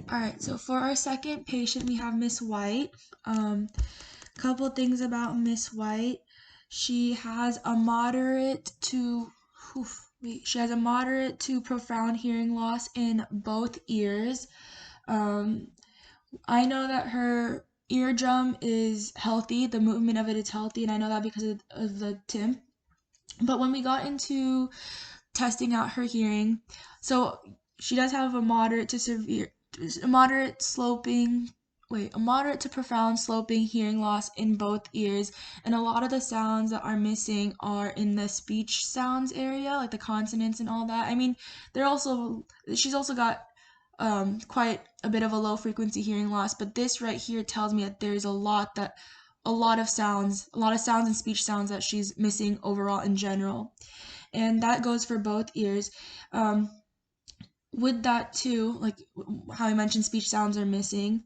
All right, so for our second patient, we have Miss White. Couple things about Miss White. She has a moderate to she has a moderate to profound hearing loss in both ears. Um, I know that her eardrum is healthy, the movement of it is healthy, and I know that because of the tymp. But when we got into testing out her hearing, so she does have a moderate to severe, a moderate sloping, a moderate to profound sloping hearing loss in both ears, and a lot of the sounds that are missing are in the speech sounds area, like the consonants and all that. I mean, she's also got quite a bit of a low frequency hearing loss, but this right here tells me that there's a lot of sounds and speech sounds that she's missing overall in general, and that goes for both ears. With that too, like how I mentioned, speech sounds are missing.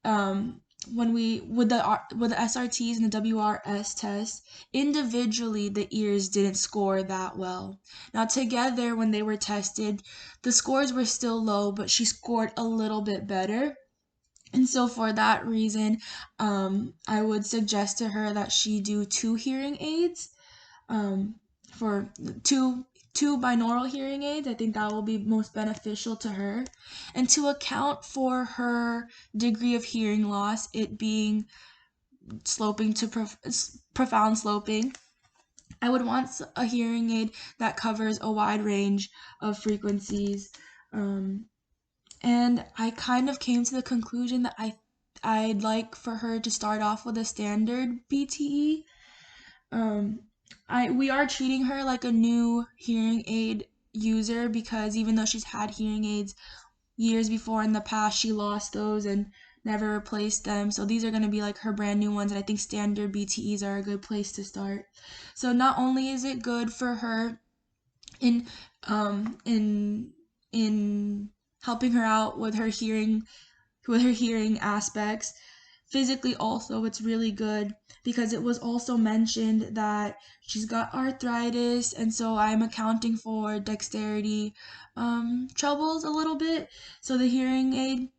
When we with the SRTs and the WRS test, individually the ears didn't score that well. Now together, when they were tested, the scores were still low, but she scored a little bit better. And so for that reason, I would suggest to her that she do 2 hearing aids, for two binaural hearing aids. I think that will be most beneficial to her. And to account for her degree of hearing loss, it being sloping to profound sloping, I would want a hearing aid that covers a wide range of frequencies. And I kind of came to the conclusion that I'd like for her to start off with a standard BTE. We are treating her like a new hearing aid user, because even though she's had hearing aids years before in the past, she lost those and never replaced them. So these are going to be like her brand new ones, and I think standard BTEs are a good place to start. So not only is it good for her in um in in helping her out with her hearing aspects, physically also it's really good, because it was also mentioned that she's got arthritis, and so I'm accounting for dexterity troubles a little bit. So the hearing aid,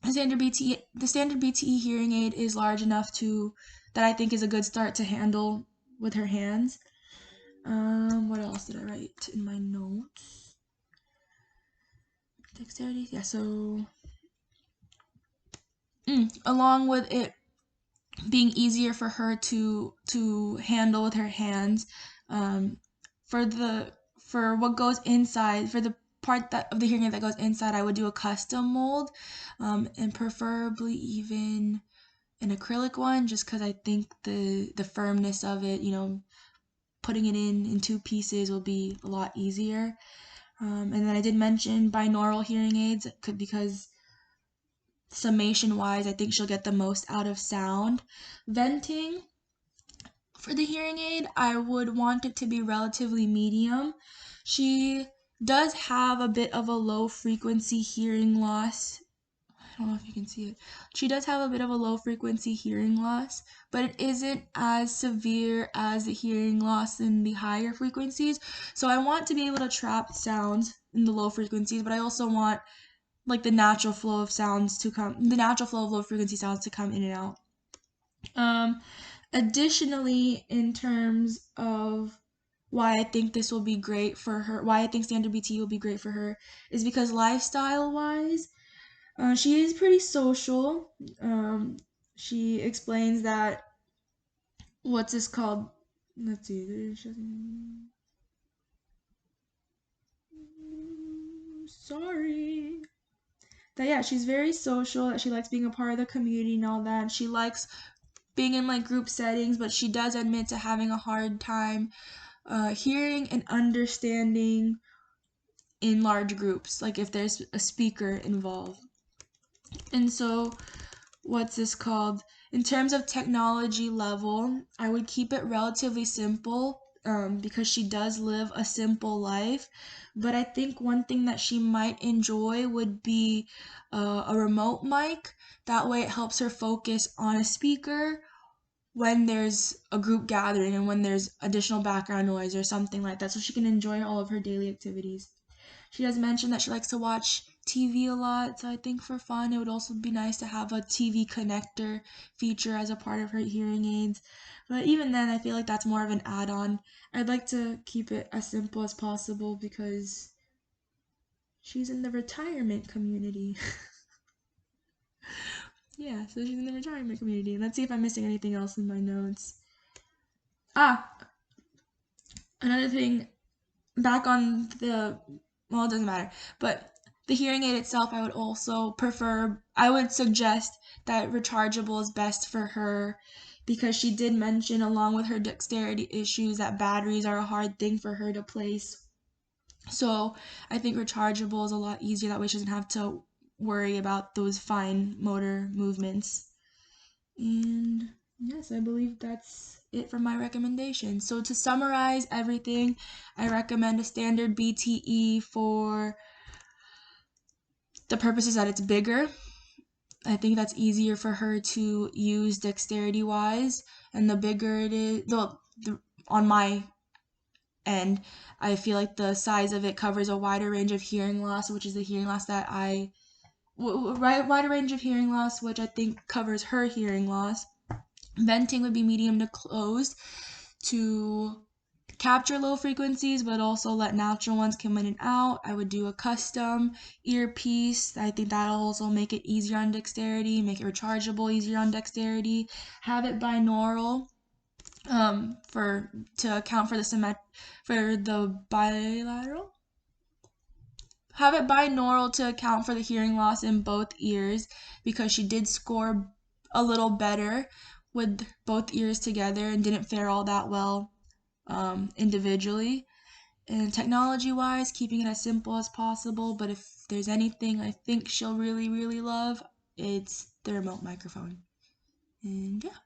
the standard BTE hearing aid is large enough to that I think is a good start to handle with her hands. What else did I write in my notes? Dexterity, yeah. So along with it being easier for her to handle with her hands, for what goes inside, for the part that of the hearing aid that goes inside, I would do a custom mold, and preferably even an acrylic one, just because I think the firmness of it, putting it in 2 pieces will be a lot easier. And then I did mention binaural hearing aids, because summation wise, I think she'll get the most out of sound. Venting for the hearing aid, I would want it to be relatively medium. She does have a bit of a low frequency hearing loss. I don't know if you can see it. She does have a bit of a low frequency hearing loss, but it isn't as severe as the hearing loss in the higher frequencies. So I want to be able to trap sounds in the low frequencies, but I also want like the natural flow of low frequency sounds to come in and out. Additionally, in terms of why I think this will be great for her, why I think standard BT will be great for her, is because lifestyle wise, she is pretty social. She explains that, what's this called? Let's see. Sorry. That, yeah, she's very social, that she likes being a part of the community and all that. And she likes being in like group settings, but she does admit to having a hard time hearing and understanding in large groups, like if there's a speaker involved. And so, what's this called? In terms of technology level, I would keep it relatively simple, because she does live a simple life. But I think one thing that she might enjoy would be a remote mic. That way, it helps her focus on a speaker when there's a group gathering and when there's additional background noise or something like that, so she can enjoy all of her daily activities. She does mention that she likes to watch TV a lot, so I think for fun it would also be nice to have a TV connector feature as a part of her hearing aids. But even then, I feel like that's more of an add-on. I'd like to keep it as simple as possible because she's in the retirement community. Yeah, so she's in the retirement community. Let's see if I'm missing anything else in my notes. Another thing, back on the, well, it doesn't matter, but the hearing aid itself, I would suggest that rechargeable is best for her because she did mention, along with her dexterity issues, that batteries are a hard thing for her to place. So I think rechargeable is a lot easier. That way she doesn't have to worry about those fine motor movements. And yes, I believe that's it for my recommendation. So to summarize everything, I recommend a standard BTE for the purposes that it's bigger. I think that's easier for her to use dexterity wise, and the bigger it is, on my end, I feel like the size of it covers a wider range of hearing loss, which is the hearing loss that wider range of hearing loss, which I think covers her hearing loss. Venting would be medium to closed to capture low frequencies, but also let natural ones come in and out. I would do a custom earpiece. I think that'll also make it easier on dexterity, make it rechargeable easier on dexterity. Have it binaural, to account for the bilateral. Have it binaural to account for the hearing loss in both ears because she did score a little better with both ears together and didn't fare all that well individually. And technology wise, keeping it as simple as possible, but if there's anything I think she'll really, really love, it's the remote microphone. And yeah.